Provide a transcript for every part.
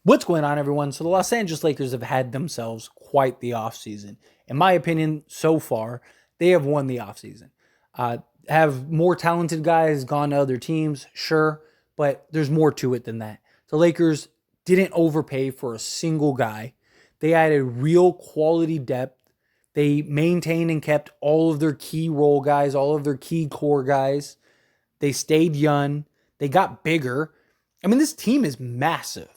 What's going on, everyone? So the Los Angeles Lakers have had themselves quite the offseason. In my opinion, so far, they have won the offseason. Have more talented guys gone to other teams? Sure, but there's more to it than that. The Lakers didn't overpay for a single guy. They added real quality depth. They maintained and kept all of their key role guys, all of their key core guys. They stayed young. They got bigger. I mean, this team is massive.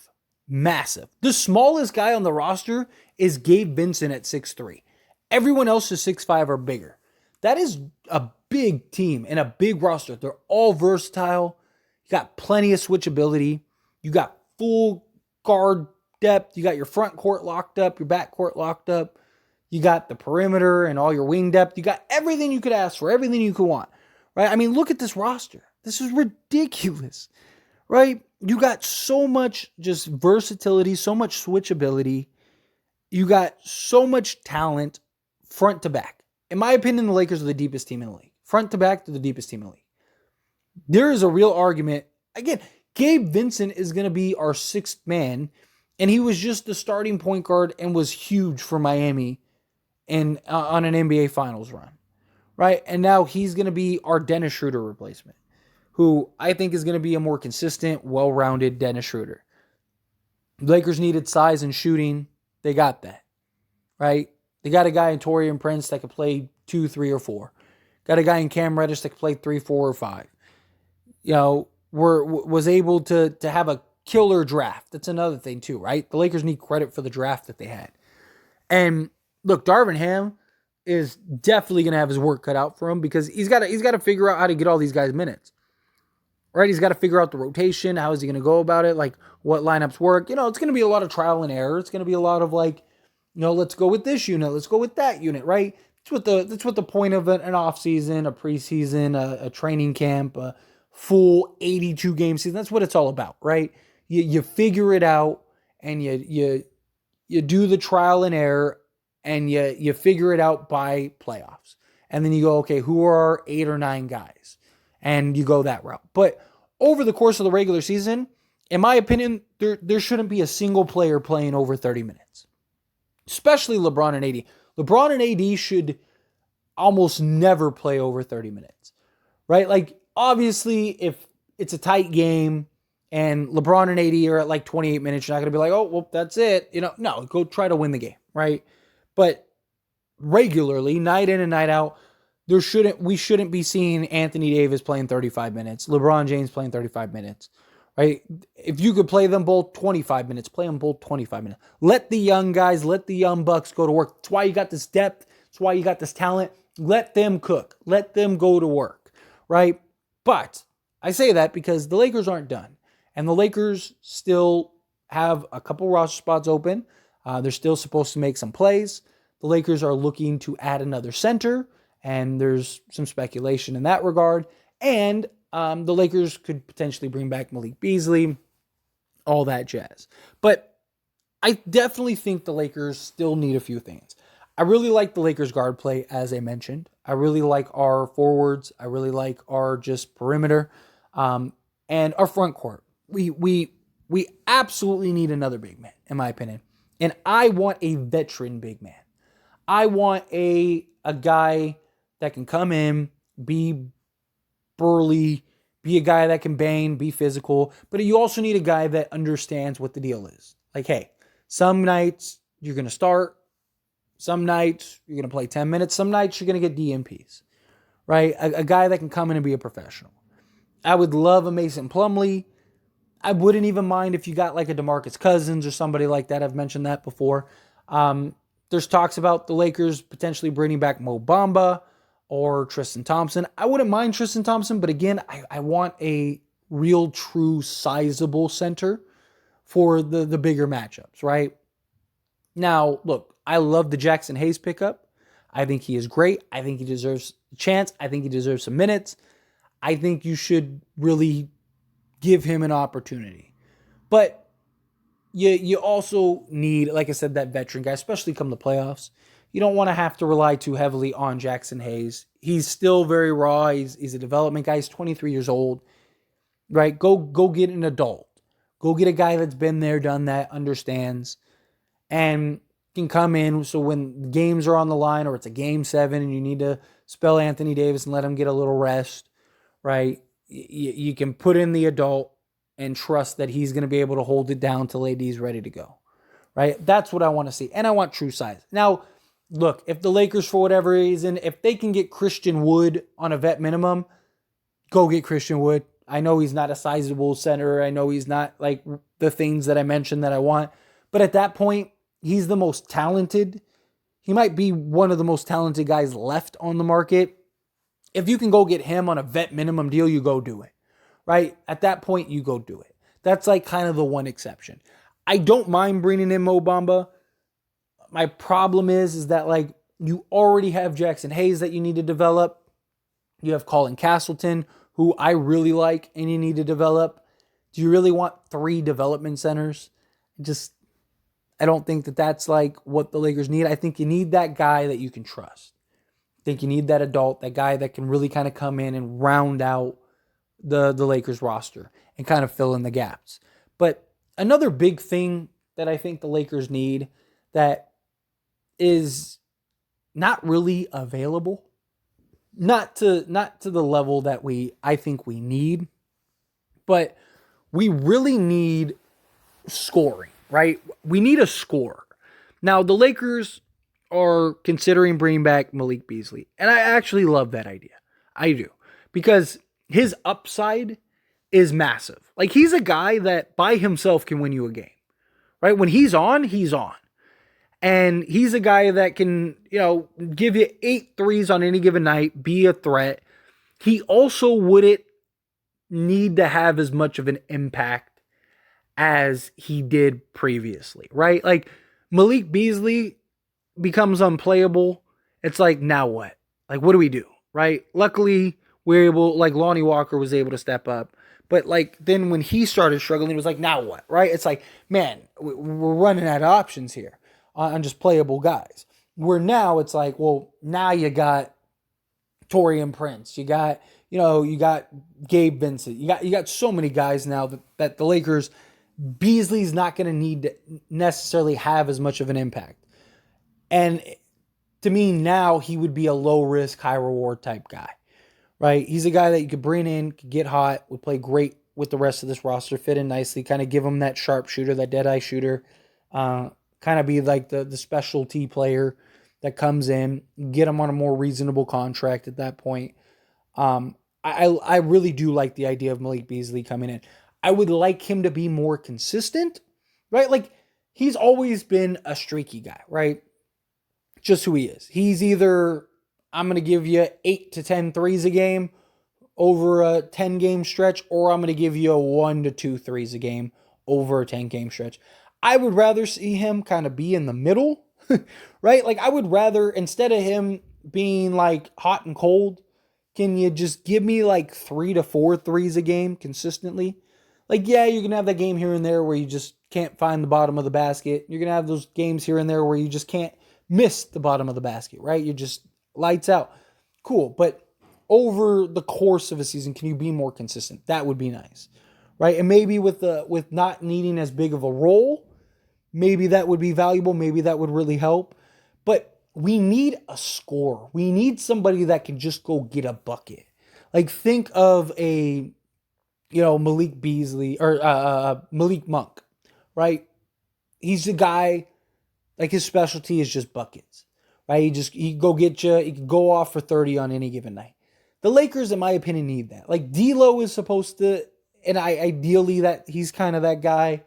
Massive. The smallest guy on the roster is Gabe Vincent at 6'3". Everyone else is 6'5" or bigger. That is a big team and a big roster. They're all versatile. You got plenty of switchability. You got full guard depth. You got your front court locked up, your back court locked up. You got the perimeter and all your wing depth. You got everything you could ask for, everything you could want. Right? I mean, look at this roster. This is ridiculous. Right? You got so much just versatility, so much switchability. You got so much talent front to back. In my opinion, the Lakers are the deepest team in the league. Front to back, they're the deepest team in the league. There is a real argument. Again, Gabe Vincent is going to be our sixth man, and he was just the starting point guard and was huge for Miami on an NBA Finals run. Right? And now he's going to be our Dennis Schroeder replacement, who I think is going to be a more consistent, well-rounded Dennis Schroeder. The Lakers needed size and shooting. They got that, right? They got a guy in Taurean Prince that could play 2, 3, or 4. Got a guy in Cam Reddish that could play 3, 4, or 5. You know, was able to have a killer draft. That's another thing too, right? The Lakers need credit for the draft that they had. And look, Darvin Ham is definitely going to have his work cut out for him because he's got to figure out how to get all these guys minutes. Right? He's got to figure out the rotation. How is he going to go about it? Like, what lineups work? You know, it's going to be a lot of trial and error. It's going to be a lot of like, you know, let's go with this unit. Let's go with that unit, right? That's what the point of an off season, a preseason, a training camp, a full 82 game season. That's what it's all about, right? You figure it out and you do the trial and error and you figure it out by playoffs. And then you go, okay, who are our 8 or 9 guys? And you go that route. But over the course of the regular season, in my opinion, there shouldn't be a single player playing over 30 minutes, especially LeBron and AD. LeBron and AD should almost never play over 30 minutes, right? Like, obviously, if it's a tight game and LeBron and AD are at like 28 minutes, you're not going to be like, oh, well, that's it. You know, no, go try to win the game, right? But regularly, night in and night out, we shouldn't be seeing Anthony Davis playing 35 minutes, LeBron James playing 35 minutes, right? If you could play them both 25 minutes, play them both 25 minutes. Let the young guys, let the young bucks go to work. That's why you got this depth. That's why you got this talent. Let them cook. Let them go to work, right? But I say that because the Lakers aren't done. And the Lakers still have a couple roster spots open. They're still supposed to make some plays. The Lakers are looking to add another center. And there's some speculation in that regard. And the Lakers could potentially bring back Malik Beasley, all that jazz. But I definitely think the Lakers still need a few things. I really like the Lakers guard play, as I mentioned. I really like our forwards. I really like our just perimeter and our front court. We absolutely need another big man, in my opinion. And I want a veteran big man. I want a guy that can come in, be burly, be a guy that can bang, be physical. But you also need a guy that understands what the deal is. Like, hey, some nights you're going to start. Some nights you're going to play 10 minutes. Some nights you're going to get DMPs, right? A guy that can come in and be a professional. I would love a Mason Plumlee. I wouldn't even mind if you got like a DeMarcus Cousins or somebody like that. I've mentioned that before. There's talks about the Lakers potentially bringing back Mo Bamba or Tristan Thompson. I wouldn't mind Tristan Thompson, but again, I want a real, true, sizable center for the bigger matchups, right? Now, look, I love the Jackson Hayes pickup. I think he is great. I think he deserves a chance. I think he deserves some minutes. I think you should really give him an opportunity. But you also need, like I said, that veteran guy, especially come the playoffs. You don't want to have to rely too heavily on Jackson Hayes. He's still very raw. He's a development guy. He's 23 years old, right? Go get an adult, Go get a guy that's been there, done that, understands, and can come in. So when games are on the line or it's a game 7 and you need to spell Anthony Davis and let him get a little rest, right? You can put in the adult and trust that he's going to be able to hold it down till AD's ready to go, right? That's what I want to see. And I want true size. Now, look, if the Lakers, for whatever reason, if they can get Christian Wood on a vet minimum, go get Christian Wood. I know he's not a sizable center. I know he's not like the things that I mentioned that I want. But at that point, he's the most talented. He might be one of the most talented guys left on the market. If you can go get him on a vet minimum deal, you go do it, right? At that point, you go do it. That's like kind of the one exception. I don't mind bringing in Mo Bamba. My problem is that like you already have Jackson Hayes that you need to develop. You have Colin Castleton, who I really like and you need to develop. Do you really want 3 development centers? I don't think that that's like what the Lakers need. I think you need that guy that you can trust. I think you need that adult, that guy that can really kind of come in and round out the Lakers roster and kind of fill in the gaps. But another big thing that I think the Lakers need that is not really available, not to the level that I think we need, but we really need scoring, right? We need a scorer. Now, the Lakers are considering bringing back Malik Beasley, and I actually love that idea. I do, because his upside is massive. Like, he's a guy that by himself can win you a game, right? When he's on, he's on. And he's a guy that can, give you 8 threes on any given night, be a threat. He also wouldn't need to have as much of an impact as he did previously, right? Like, Malik Beasley becomes unplayable. It's like, now what? Like, what do we do, right? Luckily, we're able, like, Lonnie Walker was able to step up. But, like, then when he started struggling, it was like, now what, right? It's like, man, we're running out of options here on just playable guys. Where now it's like, well, now you got Taurean Prince. You got Gabe Vincent. You got so many guys now that the Lakers, Beasley's not going to need to necessarily have as much of an impact. And to me now, he would be a low risk, high reward type guy, right? He's a guy that you could bring in, could get hot, would play great with the rest of this roster, fit in nicely, kind of give him that sharpshooter, that dead-eye shooter, kind of be like the specialty player that comes in, get him on a more reasonable contract at that point. I really do like the idea of Malik Beasley coming in. I would like him to be more consistent, right? Like, he's always been a streaky guy, right? Just who he is. He's either, I'm going to give you 8 to 10 threes a game over a 10-game stretch, or I'm going to give you a 1 to 2 threes a game over a 10-game stretch. I would rather see him kind of be in the middle, right? Like, I would rather, instead of him being like hot and cold, can you just give me like 3 to 4 threes a game consistently? Like, yeah, you're going to have that game here and there where you just can't find the bottom of the basket. You're going to have those games here and there where you just can't miss the bottom of the basket, right? You're just lights out. Cool. But over the course of a season, can you be more consistent? That would be nice, right? And maybe with not needing as big of a role, maybe that would be valuable. Maybe that would really help. But we need a scorer. We need somebody that can just go get a bucket. Like, think of a, Malik Beasley or Malik Monk, right? He's a guy, like, his specialty is just buckets, right? He go get you. He can go off for 30 on any given night. The Lakers, in my opinion, need that. Like, D'Lo is supposed to, and ideally that he's kind of that guy.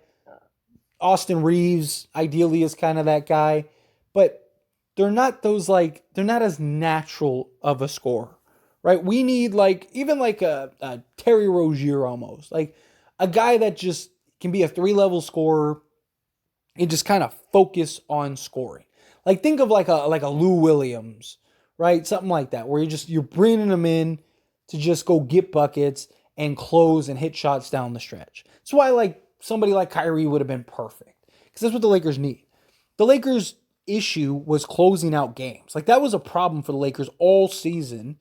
Austin Reeves ideally is kind of that guy, but they're not as natural of a scorer, right? We need even a Terry Rozier almost, like a guy that just can be a 3-level scorer and just kind of focus on scoring. Like, think of like a Lou Williams, right? Something like that, where you're bringing him in to just go get buckets and close and hit shots down the stretch. That's why somebody like Kyrie would have been perfect, because that's what the Lakers need. The Lakers' issue was closing out games. Like, that was a problem for the Lakers all season,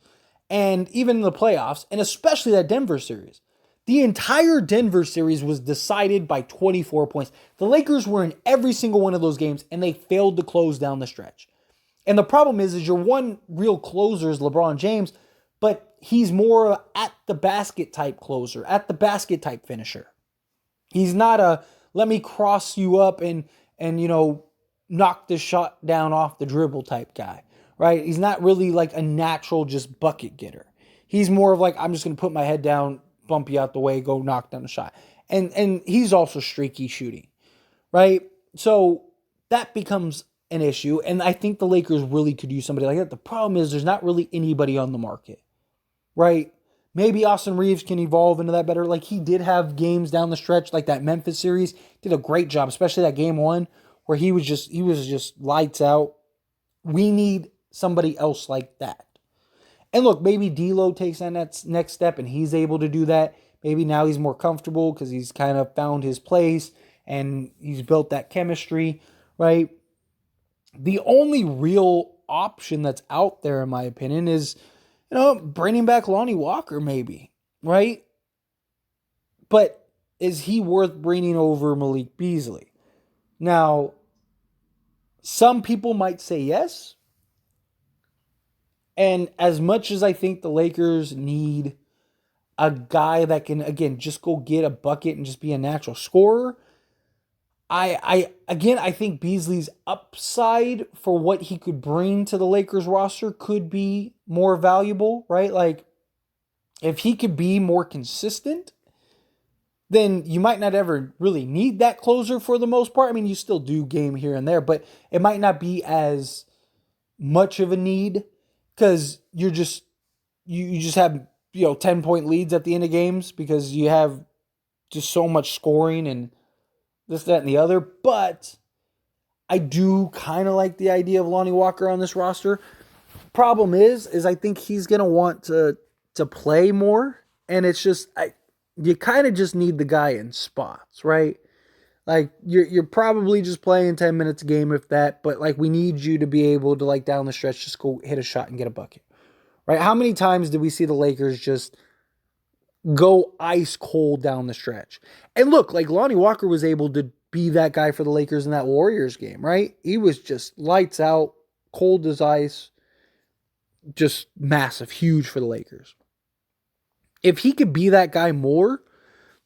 and even in the playoffs, and especially that Denver series. The entire Denver series was decided by 24 points. The Lakers were in every single one of those games, and they failed to close down the stretch. And the problem is your one real closer is LeBron James, but he's more at the basket type closer, at the basket type finisher. He's not a let me cross you up and knock the shot down off the dribble type guy, right? He's not really like a natural just bucket getter. He's more of like, I'm just going to put my head down, bump you out the way, go knock down the shot. And he's also streaky shooting, right? So that becomes an issue. And I think the Lakers really could use somebody like that. The problem is there's not really anybody on the market, right? Maybe Austin Reeves can evolve into that better. Like he did have games down the stretch, like that Memphis series, did a great job, especially that game 1 where he was just lights out. We need somebody else like that. And look, maybe D'Lo takes that next step and he's able to do that. Maybe now he's more comfortable because he's kind of found his place and he's built that chemistry, right? The only real option that's out there, in my opinion, is, bringing back Lonnie Walker maybe, right? But is he worth bringing over Malik Beasley? Now, some people might say yes. And as much as I think the Lakers need a guy that can, again, just go get a bucket and just be a natural scorer, I think Beasley's upside for what he could bring to the Lakers roster could be more valuable, right? Like, if he could be more consistent, then you might not ever really need that closer for the most part. I mean, you still do game here and there, but it might not be as much of a need because you just have 10-point leads at the end of games because you have just so much scoring and this, that, and the other. But I do kind of like the idea of Lonnie Walker on this roster. Problem is I think he's going to want to play more. And it's just, you kind of just need the guy in spots, right? Like, you're probably just playing 10 minutes a game, if that. But, like, we need you to be able to, like, down the stretch, just go hit a shot and get a bucket. Right? How many times did we see the Lakers just go ice cold down the stretch? And look, like Lonnie Walker was able to be that guy for the Lakers in that Warriors game, right? He was just lights out, cold as ice, just massive, huge for the Lakers. If he could be that guy more,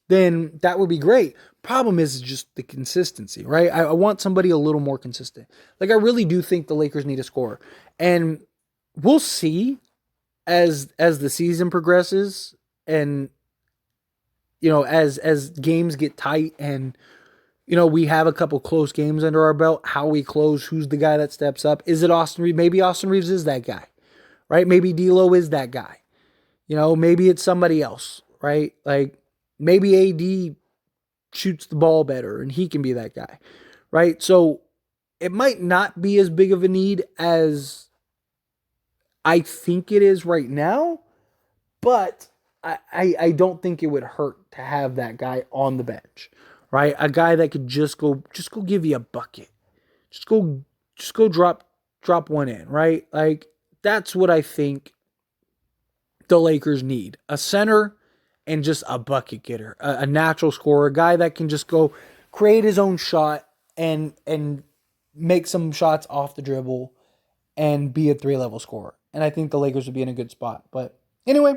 then that would be great. Problem is just the consistency, right? I want somebody a little more consistent. Like, I really do think the Lakers need a scorer. And we'll see as the season progresses and, as games get tight and, we have a couple close games under our belt, how we close, who's the guy that steps up. Is it Austin Reeves? Maybe Austin Reeves is that guy, right? Maybe D'Lo is that guy. Maybe it's somebody else, right? Like, maybe AD shoots the ball better and he can be that guy, right? So it might not be as big of a need as I think it is right now, but I don't think it would hurt to have that guy on the bench, right? A guy that could just go give you a bucket. Just go drop one in, right? Like, that's what I think the Lakers need. A center and just a bucket getter, a natural scorer, a guy that can just go create his own shot and make some shots off the dribble and be a 3-level scorer. And I think the Lakers would be in a good spot. But anyway,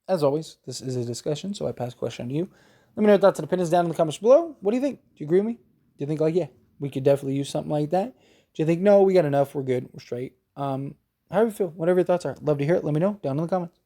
as always, this is a discussion, so I pass the question to you. Let me know your thoughts and opinions down in the comments below. What do you think? Do you agree with me? Do you think, like, yeah, we could definitely use something like that? Do you think, no, we got enough, we're good, we're straight? How do you feel? Whatever your thoughts are. Love to hear it. Let me know down in the comments.